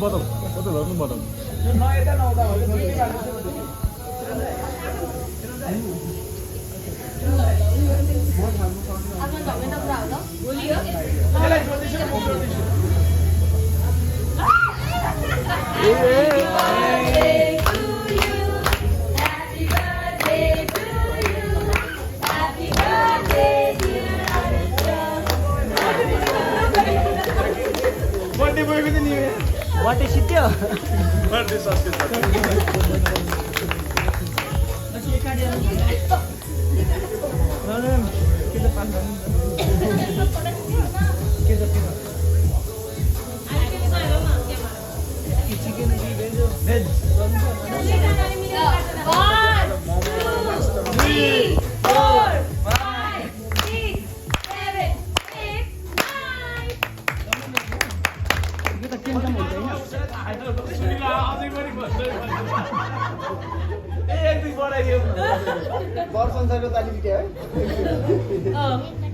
बदल बदलहरु बदल यो नयता नहुँदा भने दुई बाटो आफ्नो धमेन कुरा हो त भोलि हो यसलाई जोड्दैछु म जोड्दैछु बर्थडे बोय पनि नि बर्थडे सित्यो बर्थडे सस्ते छ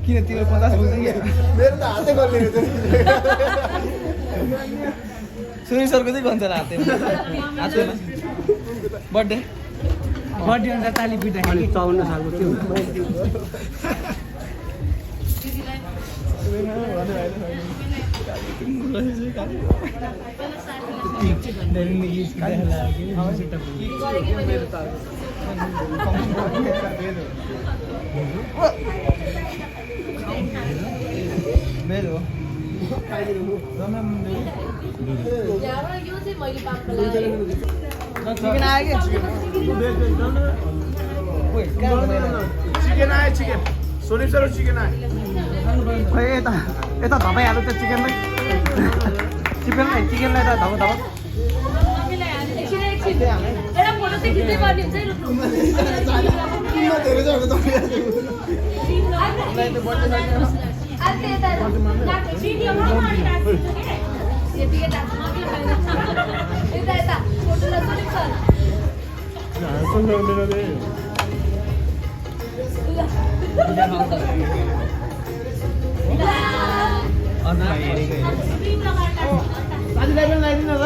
किन तिम्रो 50 पुग्छ के मेरो त हातै गर्ने रहेछ सुनिल सरको चाहिँ गन्छ हातैमा बर्थडे बर्थडे अनुसार ताली पिटाइ 54 सालको थियो मेरो यो चाहिँ मैले पाएको लागि चिकन आयो के चिकन आयो चिकन सोनिप सर चिकन आयो खै यता यता धपाइहाल्यो त चिकनलाई चिकनलाई त धप धप एउटा फोटो चाहिँ खिच्दै पर्ने हुन्छ है धेरै जग्गा साथीलाई पनि लगाइदिनु ल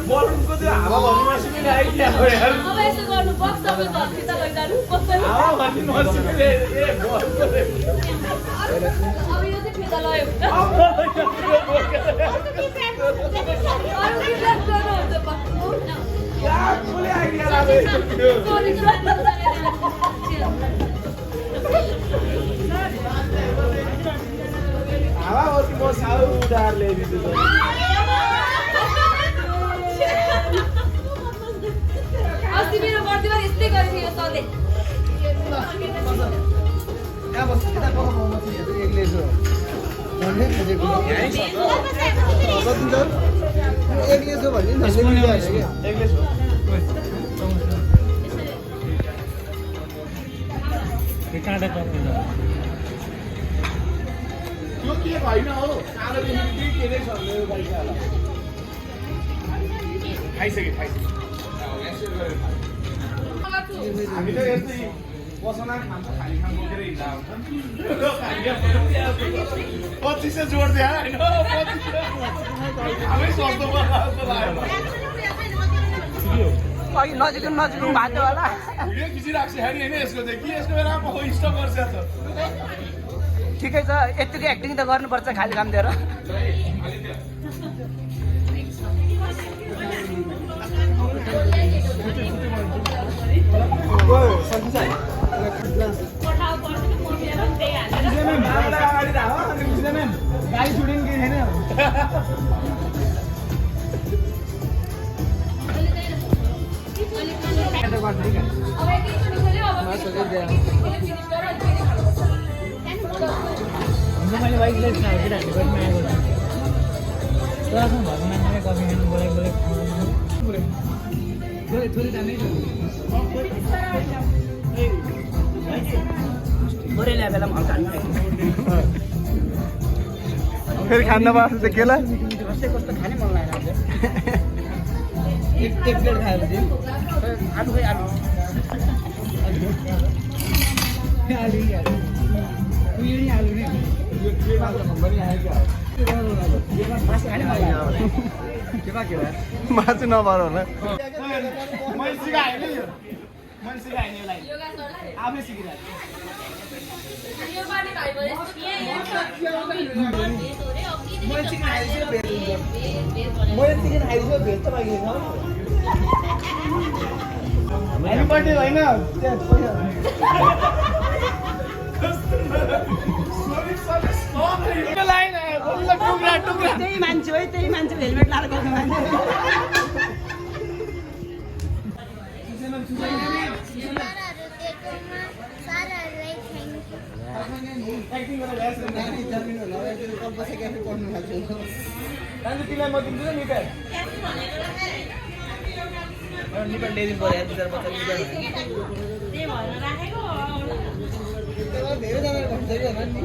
बलुनको त्यो हावा भन्ने मसिन आइदिया हो यार अब यसो गर्नु बक्स सबै घर फिर्ता लैजानु हावा भन्ने मसिनले ए बलको अब यो चाहिँ फिर्ता लयो अरु के गर्नुहुन्छ बक्स क्या कुले आइडिया लाग्यो हावा होस् म साउ उडार ल्याइदिन्छु त अस्ति मेरो बर्थडेमा यस्तै गरेको यो सधैँ यहाँ बस यता पख म चाहिँ एक्लै छु भन्ने खोजेको एक्लै छु भन्ने एक्लै छु काँडा कप्नु त्यो के होइन हो कालो देखि के रे छ मेरो पैसा खाइसके हामी त यस्तै पसना खान्छ खाली खान बोकेर हिँड्दा हुन्छ 2500 जोड दिए हैन 2500 हामी सस्तो बनाउँछ लाग्यो अघि नजिक भाँच्यो होला भिडियो खिचिराख्छ हैन यसको चाहिँ के यसको बेला म स्टक गर्छ त ठिकै छ यतिकै एक्टिङ त गर्नुपर्छ खाली काम दिएर ओ सकिन्छ गाई छुट्यो नि केही छैन अब एकैचोटि खोल्यो अब मैले बाइकलाई केटाहरूले पनि माया गर्छु तर आफ्नो घरको मान्छेले कफी खानु बोलेको बोलेको थोरै दामै छ बोरे ल्याए बेला पनि हल्का फेरि खान नपाएको चाहिँ केला कस्तै कस्तो खानै मन लागेको एक प्लेट खाएपछि आलु खै आलु आलु उयो नि आलु नै मासु खाने मन लाग्यो मासु नपाएर होला मैले सिकाएँ नि यो मैले सिकाएँ नि यसलाई योगा गर्ला आफै सिकिरहेको यो बानी भाइ भने ह्याप्पी बर्थडे होइन त्यही मान्छे हो त्यही मान्छे हेलमेट लाएर गर्नु मान्छे तिमीलाई म दिन्छु नि निपेर निपट ल्याइदिनु पर्यो बिचार बच्चा निपट त्यही भएर राखेको धेरैजनाले भन्छ कि होला नि